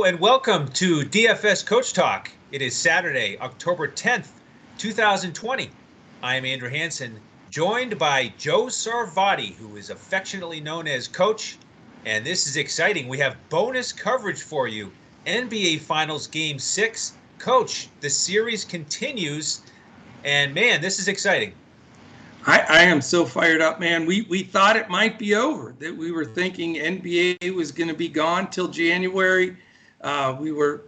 and welcome to DFS Coach Talk. It is Saturday, October 10th, 2020. I am Andrew Hansen, joined by Joe Sarvati, who is affectionately known as Coach. And this is exciting. We have bonus coverage for you. NBA Finals Game 6. Coach, the series continues. And man, this is exciting. I am so fired up, man. We thought it might be over, that we were thinking NBA was going to be gone till January. We were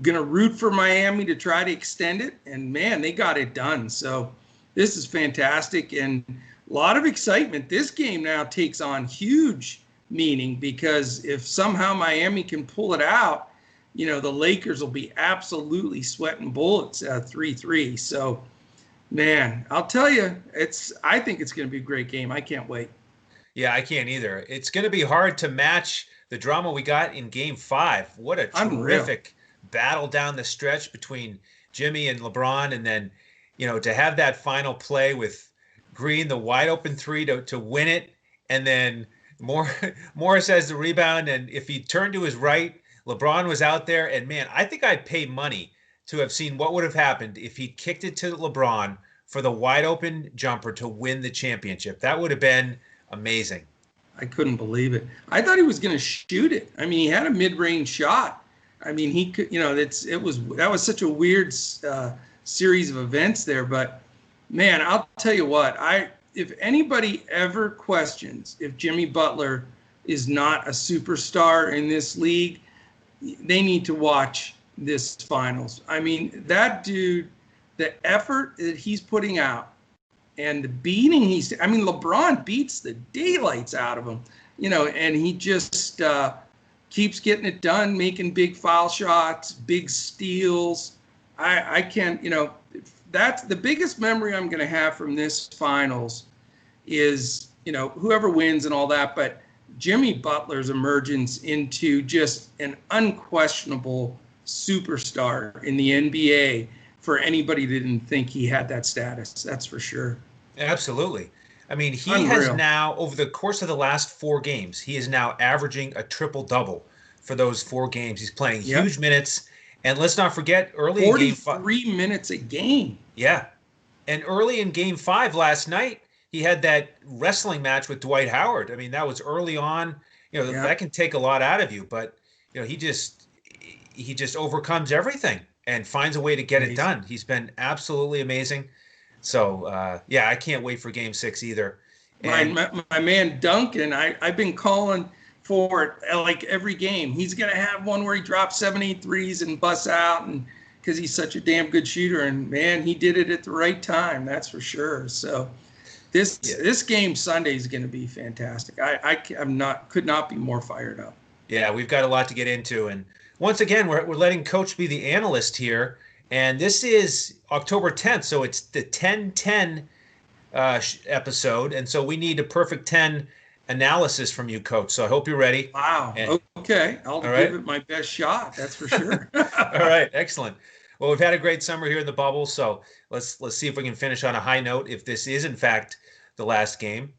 going to root for Miami to try to extend it, and man, they got it done. So this is fantastic and a lot of excitement. This game now takes on huge meaning because if somehow Miami can pull it out, you know, the Lakers will be absolutely sweating bullets at 3-3. So man, I'll tell you, I think it's going to be a great game. I can't wait. Yeah, I can't either. It's going to be hard to match the drama we got in Game 5. What a terrific battle down the stretch between Jimmy and LeBron. And then, you know, to have that final play with Green, the wide open three to win it. And then Morris has the rebound. And if he turned to his right, LeBron was out there. And man, I think I'd pay money to have seen what would have happened if he kicked it to LeBron for the wide open jumper to win the championship. That would have been amazing. I couldn't believe it. I thought he was going to shoot it. I mean, he had a mid-range shot. I mean, he could, you know, that was such a weird series of events there. But man, I'll tell you what, if anybody ever questions if Jimmy Butler is not a superstar in this league, they need to watch this finals. I mean, that dude, the effort that he's putting out and the beating LeBron beats the daylights out of him, you know, and he just keeps getting it done, making big foul shots, big steals. I can't, you know, that's the biggest memory I'm going to have from this finals is, you know, whoever wins and all that, but Jimmy Butler's emergence into just an unquestionable superstar in the NBA for anybody that didn't think he had that status. That's for sure. Absolutely. I mean, he Unreal. has now, over the course of the last 4 games, he is now averaging a triple-double for those 4 games. He's playing huge minutes. And let's not forget, early in Game 5. 43 minutes a game. Yeah. And early in Game 5 last night, he had that wrestling match with Dwight Howard. I mean, that was early on. You know, that can take a lot out of you. But, you know, he just overcomes everything and finds a way to get it done. He's been absolutely amazing. So, I can't wait for Game 6 either. And my man Duncan, I've been calling for it like every game. He's going to have one where he drops 7-8 threes and busts out, and because he's such a damn good shooter. And, man, he did it at the right time, that's for sure. So this game Sunday is going to be fantastic. Could not be more fired up. Yeah, we've got a lot to get into. And once again, we're letting Coach be the analyst here. And this is October 10th, so it's the 10-10 episode. And so we need a perfect 10 analysis from you, Coach. So I hope you're ready. Wow. Okay. I'll give it my best shot. That's for sure. All right. Excellent. Well, we've had a great summer here in the bubble. So let's see if we can finish on a high note if this is, in fact, the last game.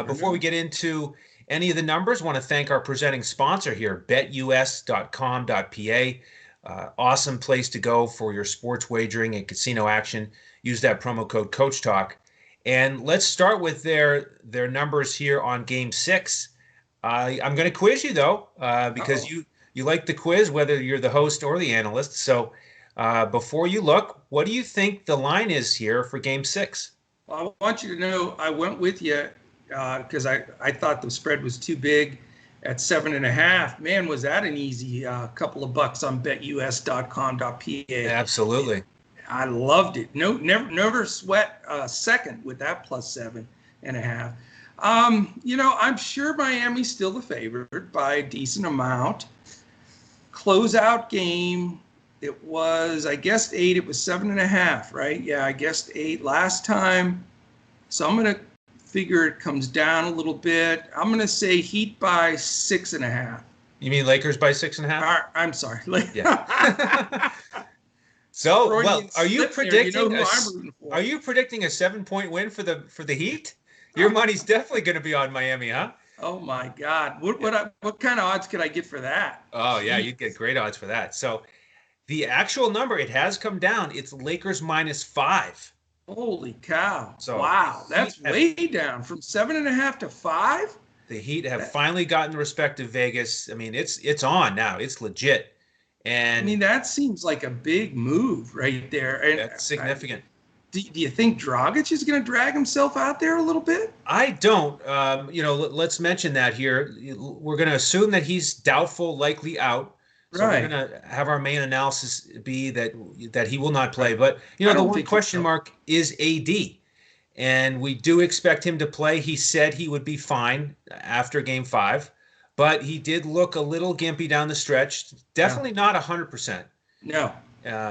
Before we get into any of the numbers, I want to thank our presenting sponsor here, BetUS.com.pa. Awesome place to go for your sports wagering and casino action. Use that promo code CoachTalk. And let's start with their numbers here on Game 6. I'm going to quiz you, though, because you like the quiz, whether you're the host or the analyst. So before you look, what do you think the line is here for Game 6? Well, I want you to know I went with you because I thought the spread was too big at 7.5. Man, was that an easy couple of bucks on BetUS.com.pa. Absolutely. I loved it. Never sweat a second with that plus 7.5. You know, I'm sure Miami's still the favorite by a decent amount. Closeout game. It was, I guessed 8. It was 7.5, right? Yeah, I guessed 8 last time. So I'm going to figure it comes down a little bit. I'm going to say Heat by 6.5. You mean Lakers by 6.5? I'm sorry. Yeah. So, well, are you predicting a 7-point win for the Heat? Your money's definitely going to be on Miami, huh? Oh my God. What kind of odds could I get for that? Oh, yeah, Jeez. you'd get great odds for that. So the actual number, it has come down. It's Lakers -5. Holy cow. So Wow. That's way down from 7.5 to 5. the Heat have finally gotten the respect of Vegas. I mean, it's on now. It's legit. And I mean, that seems like a big move right there. And that's significant. Do you think Dragic is going to drag himself out there a little bit? I don't. Let's mention that here. We're going to assume that he's doubtful, likely out. So Right. we're going to have our main analysis be that he will not play. But, the one question mark is AD. And we do expect him to play. He said he would be fine after Game 5. But he did look a little gimpy down the stretch. Definitely not 100%. No.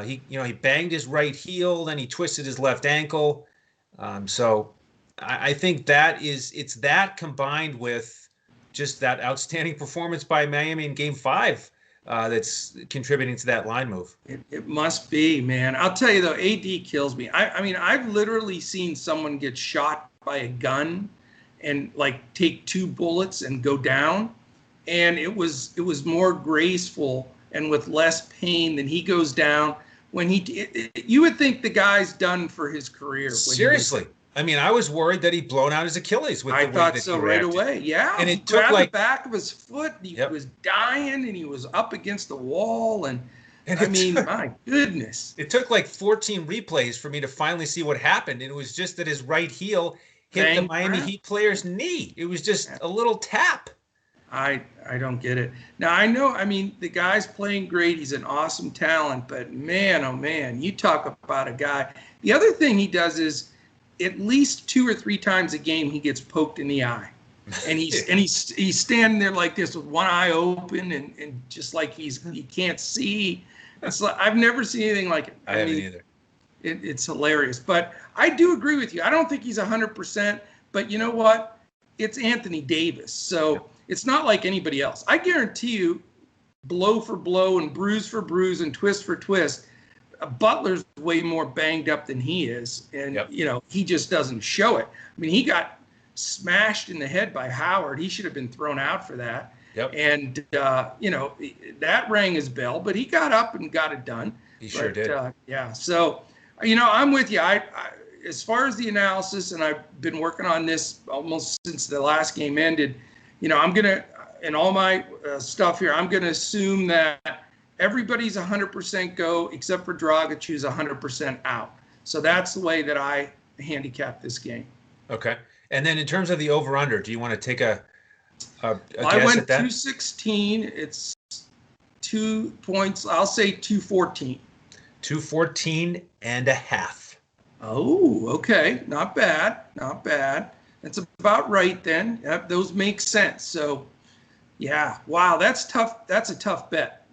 He banged his right heel, then he twisted his left ankle. So I think it's that combined with just that outstanding performance by Miami in Game 5 that's contributing to that line move. It must be, man. I'll tell you though, AD kills me. I mean, I've literally seen someone get shot by a gun and like take 2 bullets and go down, and it was more graceful and with less pain than he goes down when you would think the guy's done for his career. Seriously. I mean, I was worried that he'd blown out his Achilles with the way that he reacted. I thought so right away. Yeah. And he took the back of his foot. He was dying and he was up against the wall. And I mean, my goodness. It took like 14 replays for me to finally see what happened. And it was just that his right heel hit the Miami Heat player's knee. It was just a little tap. I don't get it. Now, I know, I mean, the guy's playing great. He's an awesome talent. But, man, oh, man, you talk about a guy. The other thing he does is at least 2 or 3 times a game he gets poked in the eye. And he's standing there like this with one eye open and just like he can't see. It's like, I've never seen anything like it. I haven't either. It's hilarious. But I do agree with you. I don't think he's 100%. But you know what? It's Anthony Davis. So it's not like anybody else. I guarantee you, blow for blow and bruise for bruise and twist for twist, Butler's way more banged up than he is. And, he just doesn't show it. I mean, he got smashed in the head by Howard. He should have been thrown out for that. Yep. And, that rang his bell, but he got up and got it done. He sure did. Yeah. So, I'm with you. I as far as the analysis, and I've been working on this almost since the last game ended, I'm going to, in all my stuff here, I'm going to assume that everybody's 100% go except for Dragic, who's 100% out. So that's the way that I handicap this game. Okay. And then in terms of the over-under, do you want to take a guess I went at that? 216. It's 2 points. I'll say 214. 214.5. Oh, okay. Not bad. Not bad. That's about right then. Yep, those make sense. So, yeah. Wow, that's tough. That's a tough bet.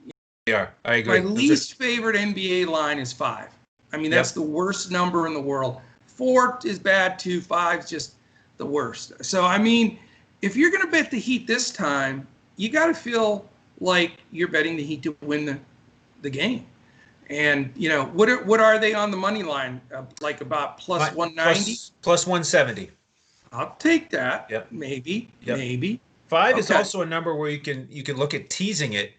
They are. I agree. My least favorite NBA line is 5. I mean, that's the worst number in the world. 4 is bad too. 5 is just the worst. So, I mean, if you're going to bet the Heat this time, you got to feel like you're betting the Heat to win the game. And, what are they on the money line? Like about plus 190? Plus 170. I'll take that. Yep. Maybe. 5 is also a number where you can look at teasing it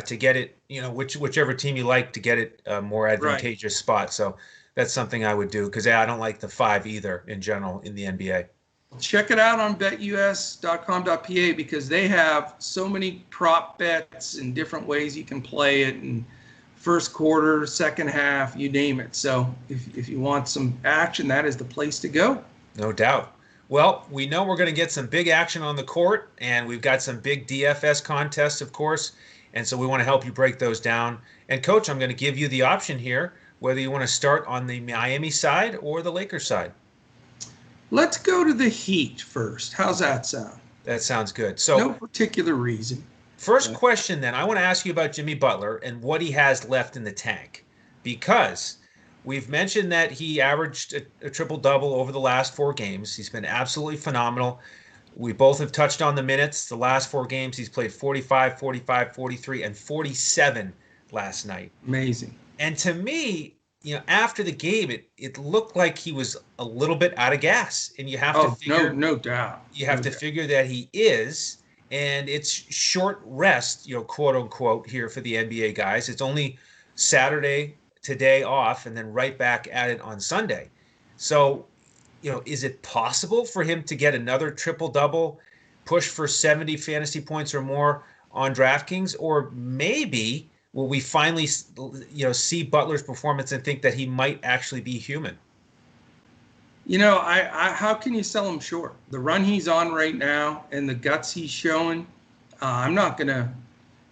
to get it, whichever team you like to get it a more advantageous spot. So that's something I would do because I don't like the 5 either in general in the NBA. Check it out on BetUS.com.pa because they have so many prop bets and different ways you can play it, and first quarter, second half, you name it. So if you want some action, that is the place to go. No doubt. Well, we know we're going to get some big action on the court, and we've got some big DFS contests, of course, and so we want to help you break those down. And, Coach, I'm going to give you the option here, whether you want to start on the Miami side or the Lakers side. Let's go to the Heat first. How's that sound? That sounds good. So, no particular reason. First question, then, I want to ask you about Jimmy Butler and what he has left in the tank, because we've mentioned that he averaged a triple-double over the last 4 games. He's been absolutely phenomenal. We both have touched on the minutes. The last 4 games, he's played 45, 45, 43, and 47 last night. Amazing. And to me, after the game, it looked like he was a little bit out of gas, and you have to figure, no doubt, you have to figure that he is, and it's short rest, quote unquote, here for the NBA guys. It's only Saturday today off, and then right back at it on Sunday. So, is it possible for him to get another triple double, push for 70 fantasy points or more on DraftKings, or maybe will we finally, see Butler's performance and think that he might actually be human? How can you sell him short? The run he's on right now and the guts he's showing, I'm not going to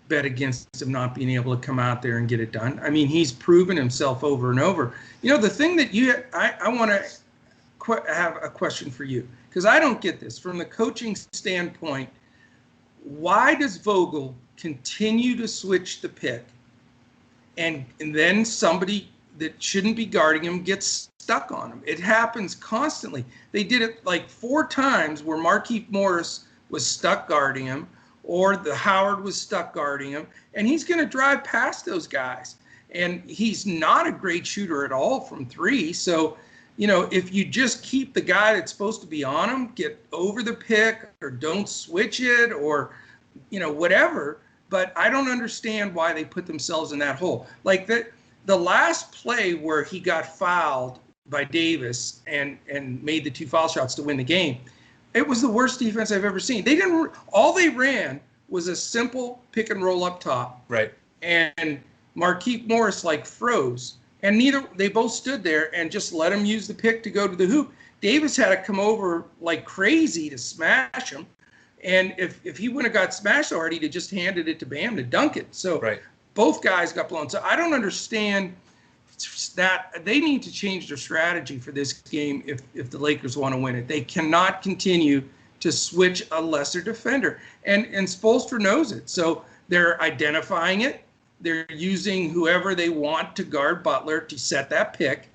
bet against him not being able to come out there and get it done. I mean, he's proven himself over and over. The thing that I want to have a question for you, because I don't get this from the coaching standpoint. Why does Vogel continue to switch the pick, and then somebody that shouldn't be guarding him gets stuck on him? It happens constantly. They did it like 4 times where Markieff Morris was stuck guarding him, or the Howard was stuck guarding him, and he's going to drive past those guys. And he's not a great shooter at all from 3. So, if you just keep the guy that's supposed to be on him, get over the pick, or don't switch it, or, whatever. But I don't understand why they put themselves in that hole. Like the last play where he got fouled by Davis and made the 2 foul shots to win the game, it was the worst defense I've ever seen. All they ran was a simple pick and roll up top. Right. And Markieff Morris froze. And they both stood there and just let him use the pick to go to the hoop. Davis had to come over like crazy to smash him. And if he wouldn't have got smashed already, he'd have just handed it to Bam to dunk it. So both guys got blown. So I don't understand that. They need to change their strategy for this game if the Lakers want to win it. They cannot continue to switch a lesser defender. And Spoelstra knows it. So they're identifying it. They're using whoever they want to guard Butler to set that pick,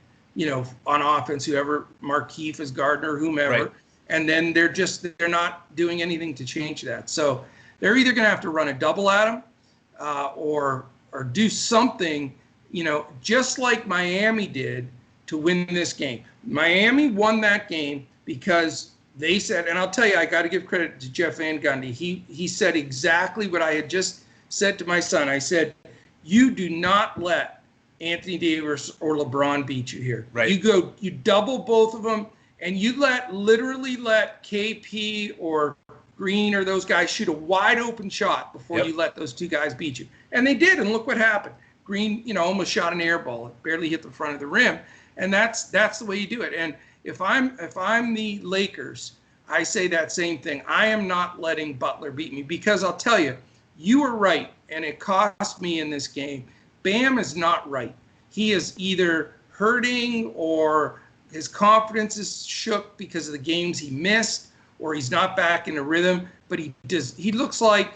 on offense, whoever Markieff is Gardner, whomever. Right. And then they're not doing anything to change that. So they're either going to have to run a double at him or do something, just like Miami did to win this game. Miami won that game because they said, and I'll tell you, I got to give credit to Jeff Van Gundy. He said exactly what I had just said to my son. I said, you do not let Anthony Davis or LeBron beat you here. Right. You double both of them, and you literally let KP or Green or those guys shoot a wide open shot before you let those 2 guys beat you. And they did, and look what happened. Green, almost shot an air ball. It barely hit the front of the rim. And that's the way you do it. And if I'm the Lakers, I say that same thing. I am not letting Butler beat me, because I'll tell you, you were right, and it cost me in this game. Bam is not right. He is either hurting, or his confidence is shook because of the games he missed, or he's not back in the rhythm. But he looks like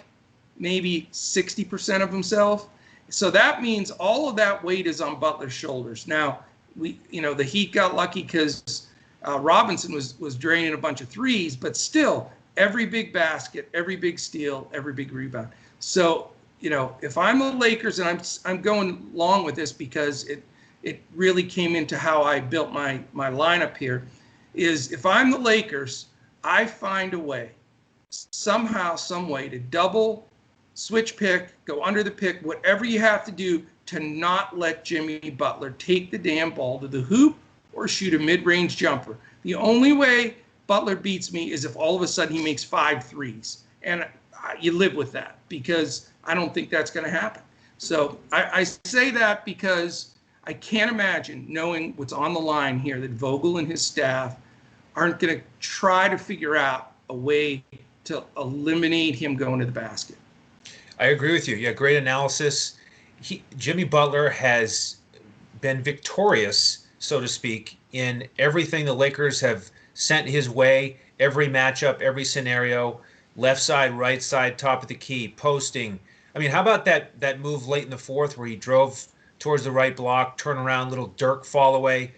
maybe 60% of himself. So that means all of that weight is on Butler's shoulders. Now, the Heat got lucky because Robinson was draining a bunch of threes, but still, every big basket, every big steal, every big rebound. So, if I'm the Lakers, and I'm going along with this because it really came into how I built my lineup here, is if I'm the Lakers, I find a way, somehow, some way, to double, switch pick, go under the pick, whatever you have to do to not let Jimmy Butler take the damn ball to the hoop or shoot a mid-range jumper. The only way Butler beats me is if all of a sudden he makes 5 threes. And you live with that, because I don't think that's going to happen. So I say that because I can't imagine, knowing what's on the line here, that Vogel and his staff aren't going to try to figure out a way to eliminate him going to the basket. I agree with you. Yeah, great analysis. Jimmy Butler has been victorious, so to speak, in everything the Lakers have sent his way, every matchup, every scenario, left side, right side, top of the key, posting. I mean, how about that move late in the 4th where he drove towards the right block, turn around, little Dirk fall away?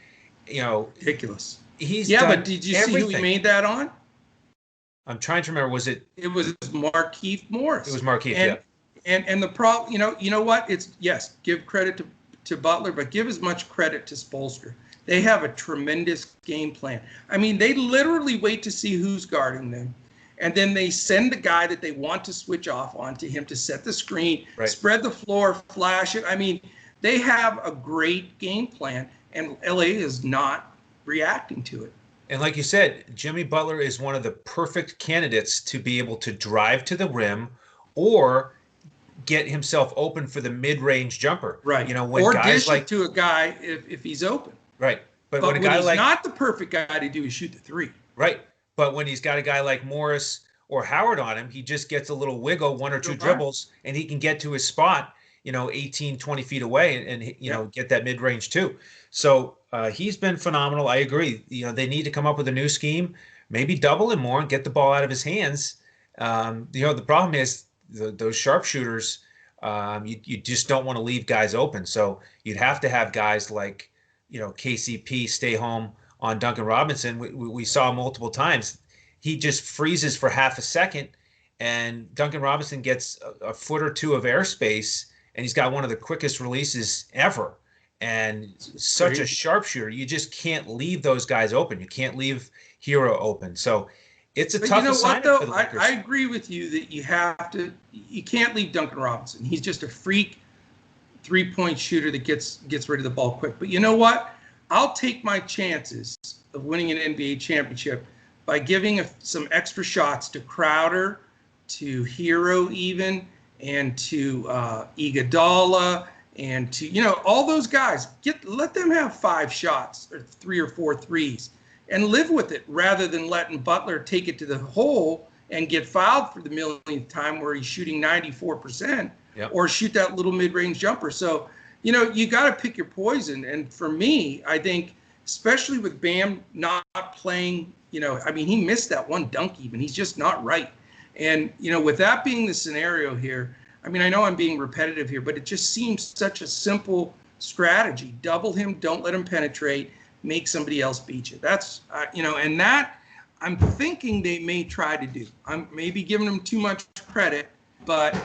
Ridiculous. But did you see who he made that on? I'm trying to remember. Was it? It was Markieff Morris. It was Markieff. And the problem, you know what? Give credit to Butler, but give as much credit to Spoelstra. They have a tremendous game plan. I mean, they literally wait to see who's guarding them, and then they send the guy that they want to switch off onto him to set the screen, spread the floor, flash it. I mean, they have a great game plan, and LA is not reacting to it. And like you said, Jimmy Butler is one of the perfect candidates to be able to drive to the rim or get himself open for the mid-range jumper. Right. You know, when or guys dish like it to a guy if he's open. Right. But when a guy he's like not the perfect guy to do is shoot the three. Right. But when he's got a guy like Morris or Howard on him, he just gets a little wiggle, one or two dribbles, and he can get to his spot, 18, 20 feet away and get that mid-range too. So he's been phenomenal. I agree. They need to come up with a new scheme, maybe double him more and get the ball out of his hands. The problem is those sharpshooters, you just don't want to leave guys open. So you'd have to have guys like, KCP stay home on Duncan Robinson. We saw multiple times. He just freezes for half a second, and Duncan Robinson gets a foot or two of airspace, and he's got one of the quickest releases ever. And such a sharpshooter, you just can't leave those guys open. You can't leave Hero open. So it's a tough assignment for the Lakers. I agree with you that you can't leave Duncan Robinson. He's just a freak three-point shooter that gets rid of the ball quick. But you know what? I'll take my chances of winning an NBA championship by giving some extra shots to Crowder, to Hero even, and to Iguodala, and to all those guys. Let them have 5 shots or 3 or 4 threes and live with it, rather than letting Butler take it to the hole and get fouled for the millionth time where he's shooting 94%, or shoot that little mid-range jumper. So, you got to pick your poison. And for me, I think, especially with Bam not playing, he missed that one dunk even. He's just not right. And, with that being the scenario here, I know I'm being repetitive here, but it just seems such a simple strategy. Double him, don't let him penetrate, make somebody else beat you. That's, and that I'm thinking they may try to do. I'm maybe giving them too much credit, but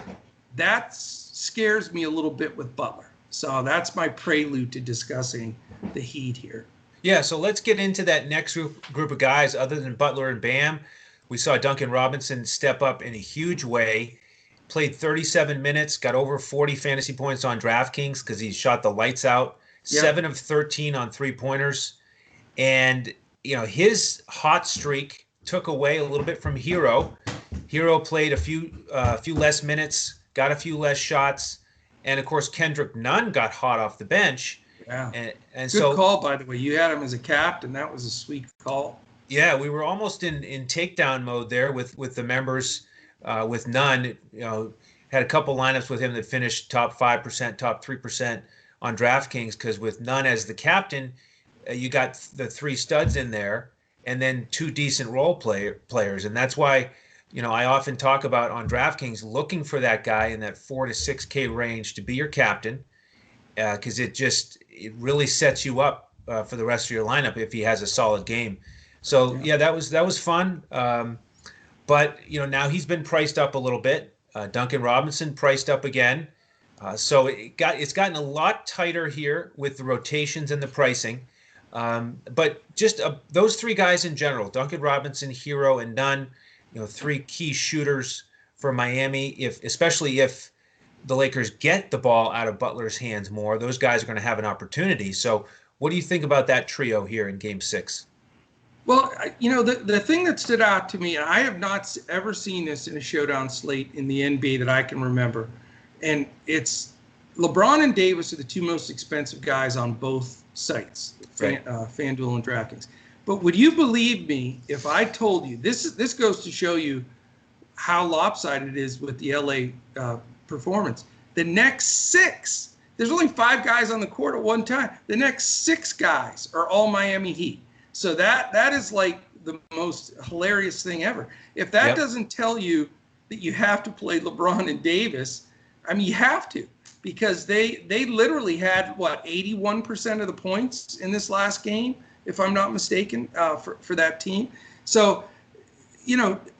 that scares me a little bit with Butler. So that's my prelude to discussing the Heat here. Yeah, so let's get into that next group of guys other than Butler and Bam. We saw Duncan Robinson step up in a huge way. Played 37 minutes, got over 40 fantasy points on DraftKings because he shot the lights out. 7 of 13 on three-pointers. And, his hot streak took away a little bit from Hero. Hero played a few less minutes, got a few less shots. And, of course, Kendrick Nunn got hot off the bench. Yeah. And Good call, by the way. You had him as a captain. That was a sweet call. Yeah, we were almost in takedown mode there with the members. With Nunn, had a couple lineups with him that finished top 5%, top 3% on DraftKings, because with Nunn as the captain, you got the 3 studs in there and then 2 decent role players. And that's why, I often talk about on DraftKings looking for that guy in that $4 to $6K range to be your captain, because it really sets you up for the rest of your lineup if he has a solid game. So, that was fun. But, now he's been priced up a little bit. Duncan Robinson priced up again. So it's gotten a lot tighter here with the rotations and the pricing. But just those 3 guys in general, Duncan Robinson, Hero, and Nunn, 3 key shooters for Miami, especially if the Lakers get the ball out of Butler's hands more, those guys are going to have an opportunity. So what do you think about that trio here in Game 6? Well, the thing that stood out to me, and I have not ever seen this in a showdown slate in the NBA that I can remember, and it's LeBron and Davis are the 2 most expensive guys on both sites, FanDuel and DraftKings. But would you believe me if I told you, this goes to show you how lopsided it is with the LA performance. The next 6, there's only 5 guys on the court at one time. The next 6 guys are all Miami Heat. So that is like the most hilarious thing ever. If that doesn't tell you that you have to play LeBron and Davis, you have to, because they literally had 81% of the points in this last game, if I'm not mistaken, for that team. So,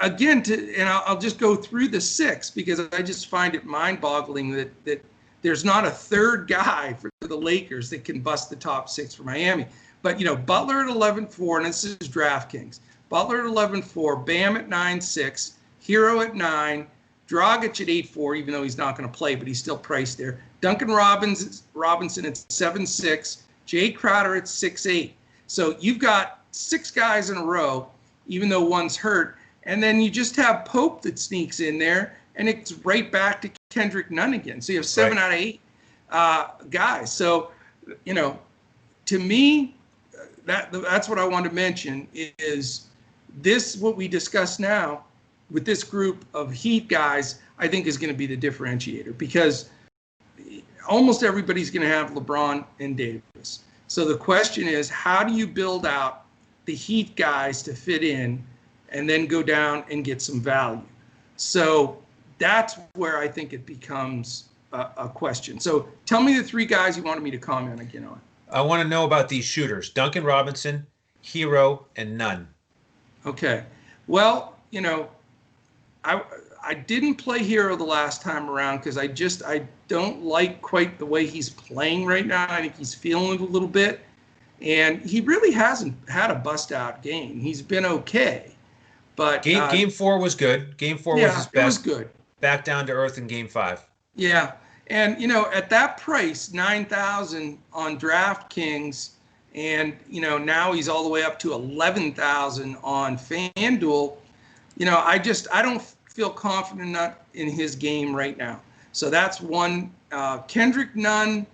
again, and I'll just go through the 6 because I just find it mind-boggling that there's not a third guy for the Lakers that can bust the top 6 for Miami. But, Butler at 11-4, and this is DraftKings. Butler at 11-4, Bam at 9-6, Hero at 9, Dragic at 8-4, even though he's not going to play, but he's still priced there. Duncan Robinson at 7-6, Jay Crowder at 6-8. So you've got 6 guys in a row, even though one's hurt. And then you just have Pope that sneaks in there, and it's right back to Kendrick Nunn again. So you have 7 out of 8 guys. So, to me, that's what I want to mention is this, what we discussed now with this group of Heat guys, I think is going to be the differentiator, because almost everybody's going to have LeBron and Davis. So the question is, how do you build out the Heat guys to fit in and then go down and get some value? So that's where I think it becomes a question. So tell me the 3 guys you wanted me to comment again on. I want to know about these shooters: Duncan Robinson, Hero, and Nunn. Okay. Well, I didn't play Hero the last time around because I don't like quite the way he's playing right now. I think he's feeling it a little bit. And he really hasn't had a bust-out game. He's been okay. But Game 4 was good. Game 4 was his best. It was good. Back down to earth in Game 5. Yeah. And, at that price, $9,000 on DraftKings, and, now he's all the way up to $11,000 on FanDuel, I don't feel confident enough in his game right now. So that's one. Kendrick Nunn,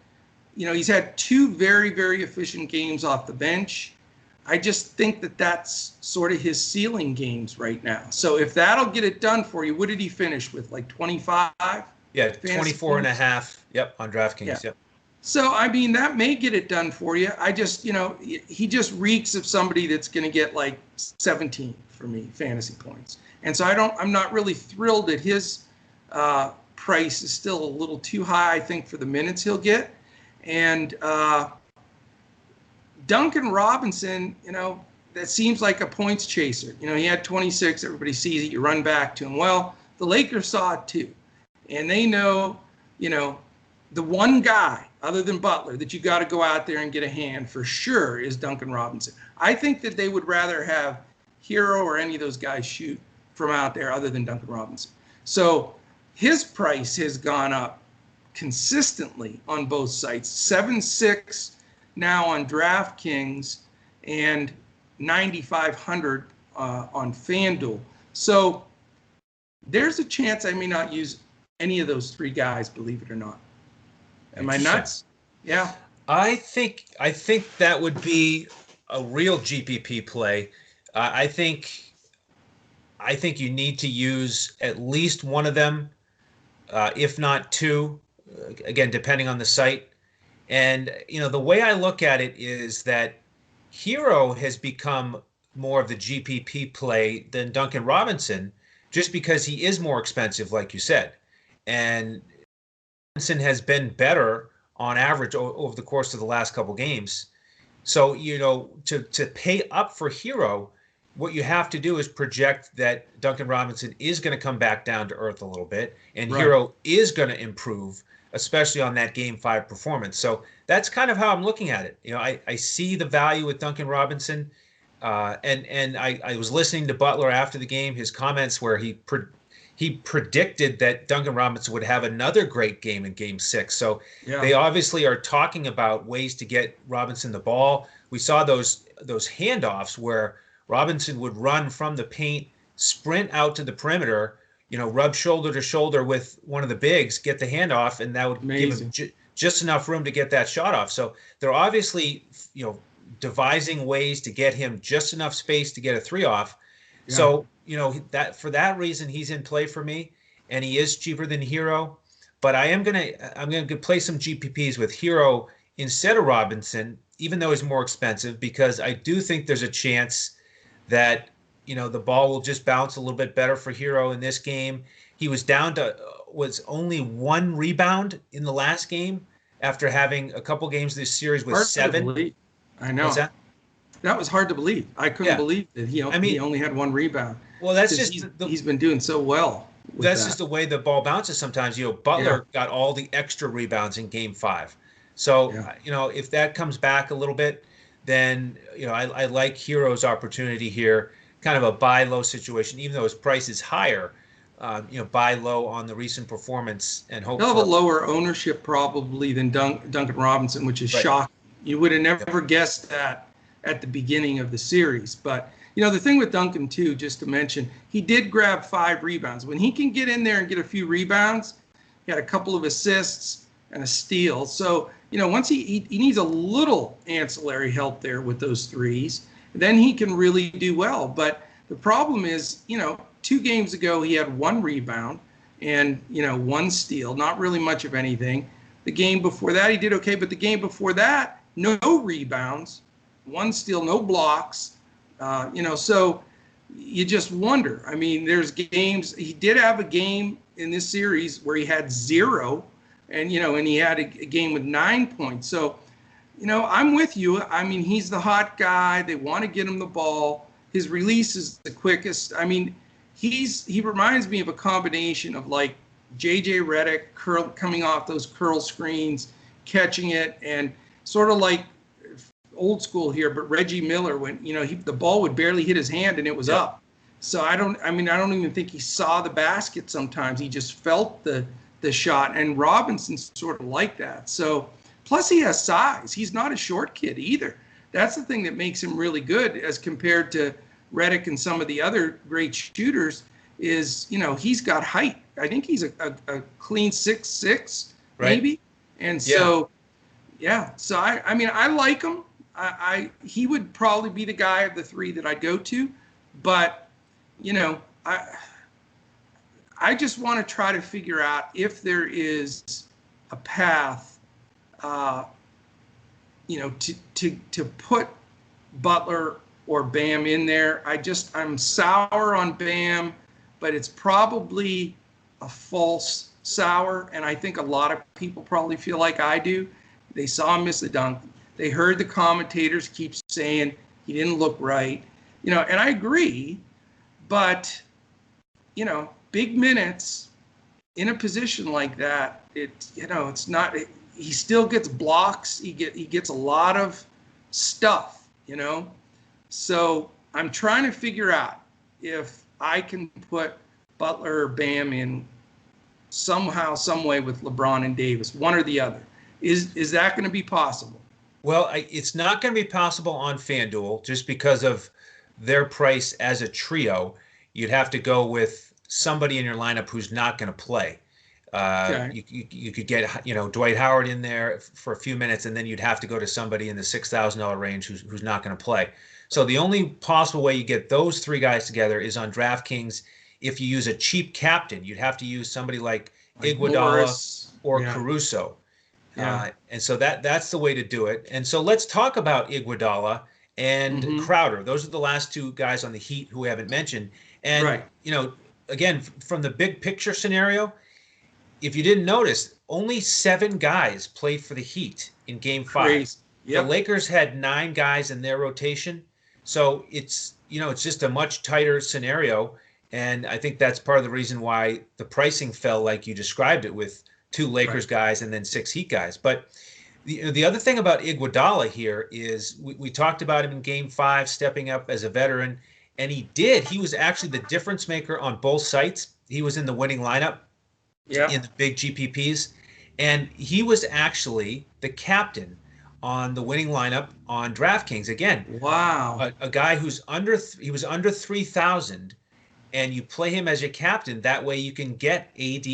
he's had 2 very, very efficient games off the bench. I just think that's sort of his ceiling games right now. So if that'll get it done for you, what did he finish with? Like 25? Yeah, 24 and a half. Yep, on DraftKings. Yeah. Yep. So, that may get it done for you. I just, he just reeks of somebody that's going to get like 17 for me, fantasy points. And so I'm not really thrilled that his price is still a little too high, I think, for the minutes he'll get. And Duncan Robinson, that seems like a points chaser. He had 26. Everybody sees it. You run back to him. Well, the Lakers saw it too. And they know, the one guy other than Butler that you got to go out there and get a hand for sure is Duncan Robinson. I think that they would rather have Hero or any of those guys shoot from out there other than Duncan Robinson. So his price has gone up consistently on both sites. 7.6 now on DraftKings and 9,500 on FanDuel. So there's a chance I may not use any of those 3 guys, believe it or not. Am I nuts? Yeah. I think that would be a real GPP play. I think you need to use at least one of them, if not 2, again, depending on the site. And, the way I look at it is that Hero has become more of the GPP play than Duncan Robinson, just because he is more expensive, like you said. And Robinson has been better on average over the course of the last couple games. So, to pay up for Hero, what you have to do is project that Duncan Robinson is going to come back down to earth a little bit, and right. Hero is going to improve, especially on that Game 5 performance. So that's kind of how I'm looking at it. I see the value with Duncan Robinson, and I was listening to Butler after the game, his comments where he predicted that Duncan Robinson would have another great game in Game 6. So They obviously are talking about ways to get Robinson the ball. We saw those handoffs where Robinson would run from the paint, sprint out to the perimeter, rub shoulder to shoulder with one of the bigs, get the handoff, and that would give him just enough room to get that shot off. So they're obviously, devising ways to get him just enough space to get a 3 off. Yeah. So, that for that reason, he's in play for me, and he is cheaper than Hero. But I'm gonna play some GPPs with Hero instead of Robinson, even though he's more expensive, because I do think there's a chance that the ball will just bounce a little bit better for Hero in this game. He was down to only 1 rebound in the last game after having a couple games this series with 7. I know. What's that? That was hard to believe. I couldn't believe that he only had 1 rebound. Well, that's just he's been doing so well. That's just the way the ball bounces sometimes. Butler got all the extra rebounds in Game 5. So, if that comes back a little bit, then, I like Hero's opportunity here, kind of a buy low situation, even though his price is higher, buy low on the recent performance and hope He'll have for a lower ownership probably than Duncan Robinson, which is shocking. You would have never guessed that at the beginning of the series. But, the thing with Duncan, too, just to mention, he did grab 5 rebounds. When he can get in there and get a few rebounds, he had a couple of assists and a steal. So, once he needs a little ancillary help there with those threes, then he can really do well. But the problem is, 2 games ago, he had 1 rebound and, 1 steal, not really much of anything. The game before that, he did okay. But the game before that, no rebounds, 1 steal, no blocks. So you just wonder. I mean, there's games. He did have a game in this series where he had 0, and he had a game with 9 points. So, I'm with you. I mean, he's the hot guy. They want to get him the ball. His release is the quickest. I mean, he reminds me of a combination of like J.J. Redick coming off those curl screens, catching it, and sort of like old school here, but Reggie Miller, when the ball would barely hit his hand and it was up. So I don't even think he saw the basket sometimes. He just felt the shot, and Robinson's sort of like that. So plus he has size. He's not a short kid either. That's the thing that makes him really good as compared to Redick and some of the other great shooters is, he's got height. I think he's a clean 6'6", maybe. And so, so I like him. He would probably be the guy of the 3 that I'd go to, but I just want to try to figure out if there is a path, to put Butler or Bam in there. I'm sour on Bam, but it's probably a false sour, and I think a lot of people probably feel like I do. They saw him miss the dunk. They heard the commentators keep saying he didn't look right, and I agree, but, big minutes in a position like that, it's not, he still gets blocks. He gets a lot of stuff, So I'm trying to figure out if I can put Butler or Bam in somehow, some way with LeBron and Davis, one or the other. Is that going to be possible? Well, it's not going to be possible on FanDuel just because of their price as a trio. You'd have to go with somebody in your lineup who's not going to play. Okay. You could get Dwight Howard in there for a few minutes, and then you'd have to go to somebody in the $6,000 range who's not going to play. So the only possible way you get those 3 guys together is on DraftKings. If you use a cheap captain, you'd have to use somebody like Iguodala or Caruso. And so that's the way to do it. And so let's talk about Iguodala and Crowder. Those are the last 2 guys on the Heat who we haven't mentioned. And, again, from the big picture scenario, if you didn't notice, only 7 guys played for the Heat in Game 5. Yep. The Lakers had 9 guys in their rotation. So it's just a much tighter scenario. And I think that's part of the reason why the pricing fell like you described it, with 2 Lakers guys and then 6 Heat guys. But the other thing about Iguodala here is we talked about him in Game 5 stepping up as a veteran, and he was actually the difference maker on both sites. He was in the winning lineup in the big GPPs, and he was actually the captain on the winning lineup on DraftKings. Again, wow, a guy who's he was under 3,000, and you play him as your captain. That way you can get AD,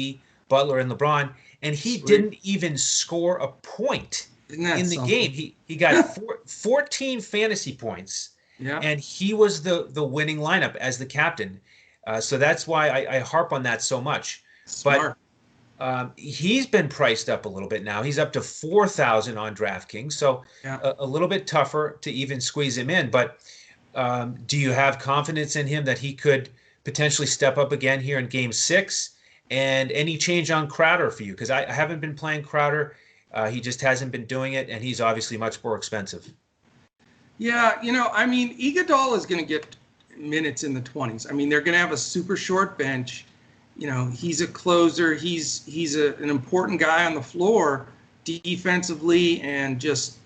Butler, and LeBron. And he didn't even score a point in the game. He got 14 fantasy points, and he was the winning lineup as the captain. So that's why I harp on that so much. Smart. But he's been priced up a little bit now. He's up to 4,000 on DraftKings, so a little bit tougher to even squeeze him in. But do you have confidence in him that he could potentially step up again here in Game 6? And any change on Crowder for you? Because I haven't been playing Crowder. He just hasn't been doing it, and he's obviously much more expensive. Yeah, Iguodala is going to get minutes in the 20s. I mean, they're going to have a super short bench. He's a closer. He's an important guy on the floor defensively and just,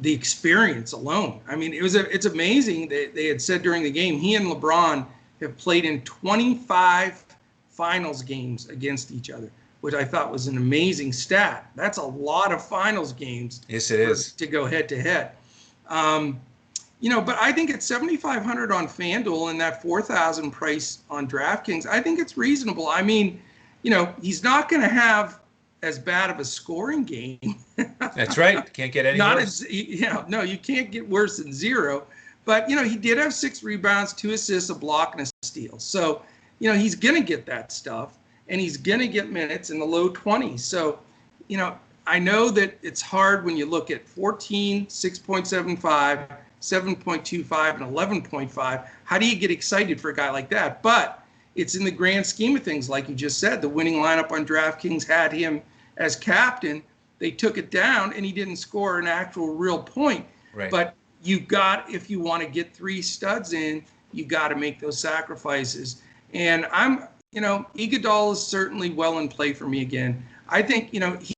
the experience alone. I mean, it's amazing. They had said during the game, he and LeBron have played in 25 finals games against each other, which I thought was an amazing stat. That's a lot of finals games. Yes, it is. To go head to head. But I think at 7,500 on FanDuel and that 4,000 price on DraftKings, I think it's reasonable. I mean, he's not going to have as bad of a scoring game. That's right. Can't get any worse. No, you can't get worse than 0. But, he did have 6 rebounds, 2 assists, a block, and a steal. So, he's going to get that stuff, and he's going to get minutes in the low 20s. So, I know that it's hard when you look at 14, 6.75, 7.25, and 11.5. How do you get excited for a guy like that? But it's in the grand scheme of things, like you just said. The winning lineup on DraftKings had him as captain. They took it down, and he didn't score an actual real point. Right. But if you want to get 3 studs in, you got to make those sacrifices. And Iguodala is certainly well in play for me again. I think,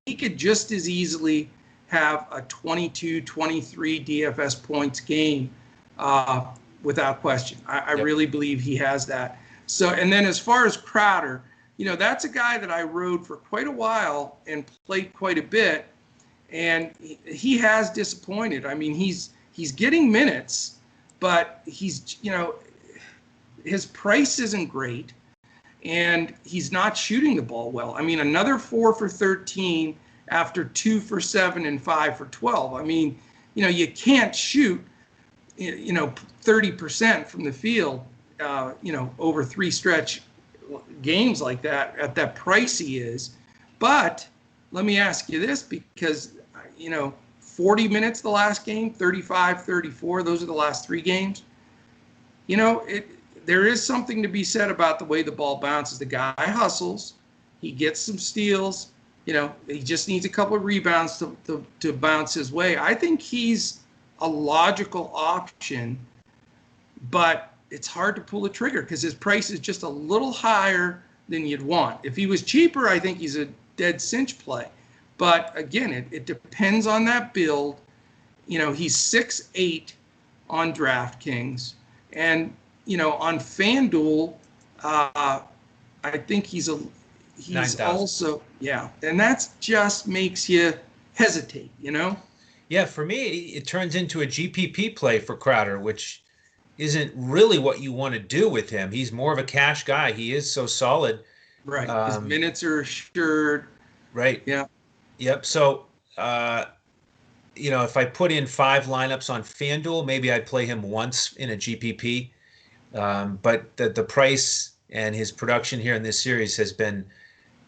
he could just as easily have a 22, 23 DFS points game without question. I really believe he has that. So, and then as far as Crowder, that's a guy that I rode for quite a while and played quite a bit, and he has disappointed. I mean, he's getting minutes, but he's, his price isn't great, and he's not shooting the ball well. I mean, another 4 for 13 after 2 for 7 and 5 for 12. I mean, you can't shoot, 30% from the field, over 3 stretch games like that at that price he is. But let me ask you this, because, 40 minutes the last game, 35, 34, those are the last 3 games. There is something to be said about the way the ball bounces. The guy hustles, he gets some steals, he just needs a couple of rebounds to bounce his way. I think he's a logical option, but it's hard to pull the trigger because his price is just a little higher than you'd want. If he was cheaper, I think he's a dead cinch play. But again, it depends on that build. He's 6'8" on DraftKings, and on FanDuel, I think he's 9,000. also, and that just makes you hesitate, Yeah, for me, it turns into a GPP play for Crowder, which isn't really what you want to do with him. He's more of a cash guy. He is so solid. Right. His minutes are assured. Right. Yeah. Yep. So, if I put in 5 lineups on FanDuel, maybe I'd play him once in a GPP. But the price and his production here in this series has been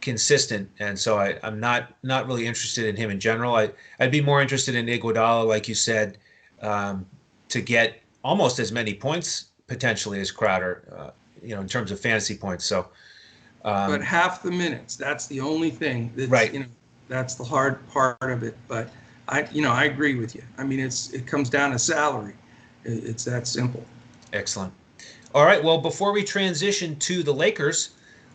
consistent, and so I'm not really interested in him in general. I'd be more interested in Iguodala, like you said, to get almost as many points potentially as Crowder, in terms of fantasy points. So, but half the minutes, that's the only thing. That's, right. That's the hard part of it. But I agree with you. I mean, it comes down to salary. It's that simple. Excellent. All right. Well, before we transition to the Lakers,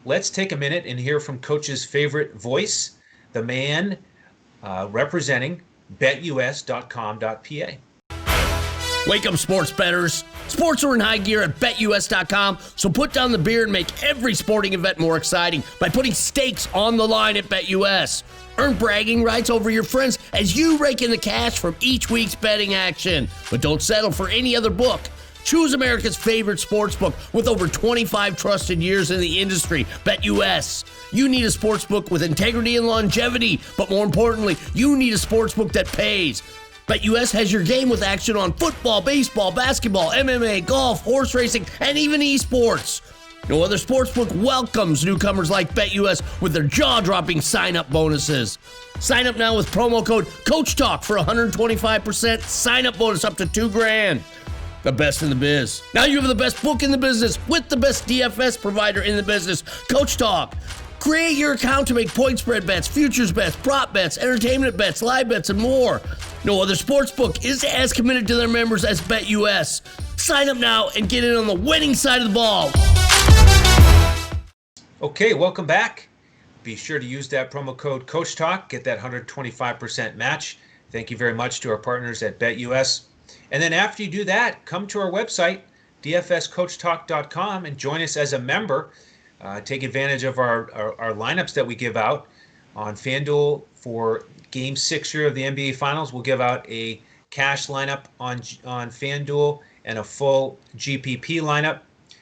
let's take a minute and hear from Coach's favorite voice, the man representing BetUS.com.pa. Wake up, sports bettors. Sports are in high gear at BetUS.com, so put down the beer and make every sporting event more exciting by putting stakes on the line at BetUS. Earn bragging rights over your friends as you rake in the cash from each week's betting action. But don't settle for any other book. Choose America's favorite sports book with over 25 trusted years in the industry, BetUS. You need a sports book with integrity and longevity, but more importantly, you need a sports book that pays. BetUS has your game with action on football, baseball, basketball, MMA, golf, horse racing, and even esports. No other sportsbook welcomes newcomers like BetUS with their jaw-dropping sign-up bonuses. Sign up now with promo code CoachTalk for 125% sign-up bonus up to $2,000. The best in the biz. Now you have the best book in the business with the best DFS provider in the business, Coach Talk. Create your account to make point spread bets, futures bets, prop bets, entertainment bets, live bets, and more. No other sportsbook is as committed to their members as BetUS. Sign up now and get in on the winning side of the ball. Okay, welcome back. Be sure to use that promo code Coach Talk, get that 125% match. Thank you very much to our partners at BetUS. And then after you do that, come to our website, dfscoachtalk.com, and join us as a member. Take advantage of our lineups that we give out on FanDuel for Game 6 here of the NBA Finals. We'll give out a cash lineup on FanDuel and a full GPP lineup.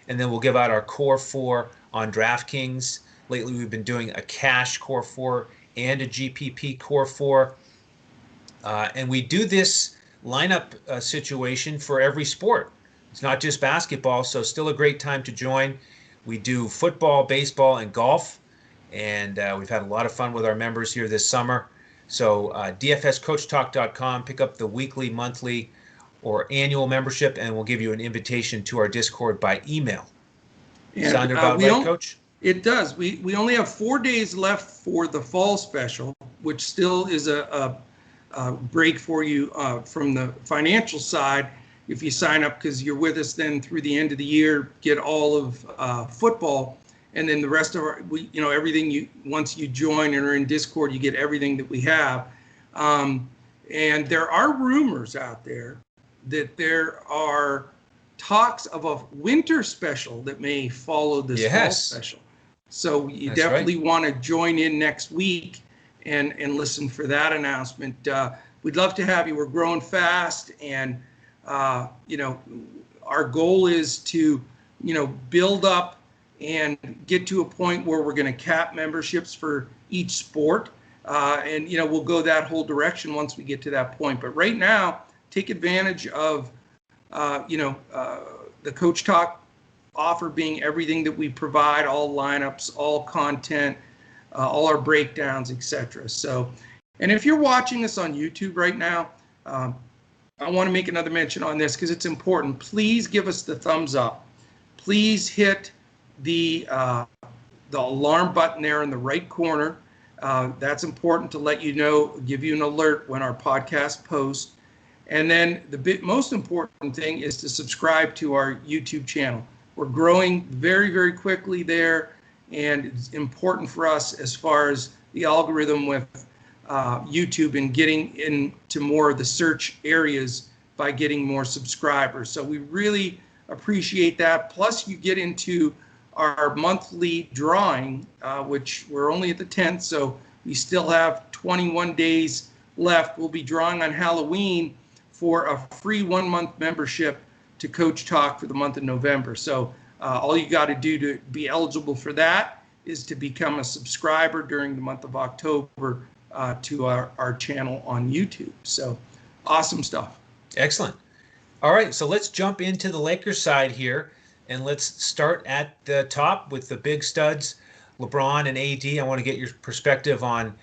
And then we'll give out our Core 4 on DraftKings. Lately, we've been doing a cash Core 4 and a GPP Core 4. And we do this lineup situation for every sport. It's not just basketball, so still a great time to join. We do football, baseball, and golf, and we've had a lot of fun with our members here this summer. So dfscoachtalk.com, pick up the weekly, monthly, or annual membership, and we'll give you an invitation to our Discord by email. Sound about right, Coach? It does. We only have 4 days left for the fall special, which still is a break for you from the financial side. If you sign up, because you're with us then through the end of the year, get all of football, and then the rest of everything once you join and are in Discord, you get everything that we have. And there are rumors out there that there are talks of a winter special that may follow this fall special. So you definitely want to join in next week and listen for that announcement. We'd love to have you. We're growing fast, and our goal is to, build up and get to a point where we're going to cap memberships for each sport. And we'll go that whole direction once we get to that point. But right now, take advantage of, the Coach Talk offer being everything that we provide, all lineups, all content, all our breakdowns, etc. So, and if you're watching us on YouTube right now, I want to make another mention on this because it's important. Please give us the thumbs up. Please hit the alarm button there in the right corner. That's important to let you know, give you an alert when our podcast posts. And then the most important thing is to subscribe to our YouTube channel. We're growing very, very quickly there, and it's important for us as far as the algorithm with YouTube and getting into more of the search areas by getting more subscribers. So we really appreciate that. Plus, you get into our monthly drawing, which we're only at the 10th, so we still have 21 days left. We'll be drawing on Halloween for a free 1-month membership to Coach Talk for the month of November. So all you got to do to be eligible for that is to become a subscriber during the month of October to our channel on YouTube. So awesome stuff. Excellent. All right, so let's jump into the Lakers side here, and let's start at the top with the big studs, LeBron and AD. I want to get your perspective on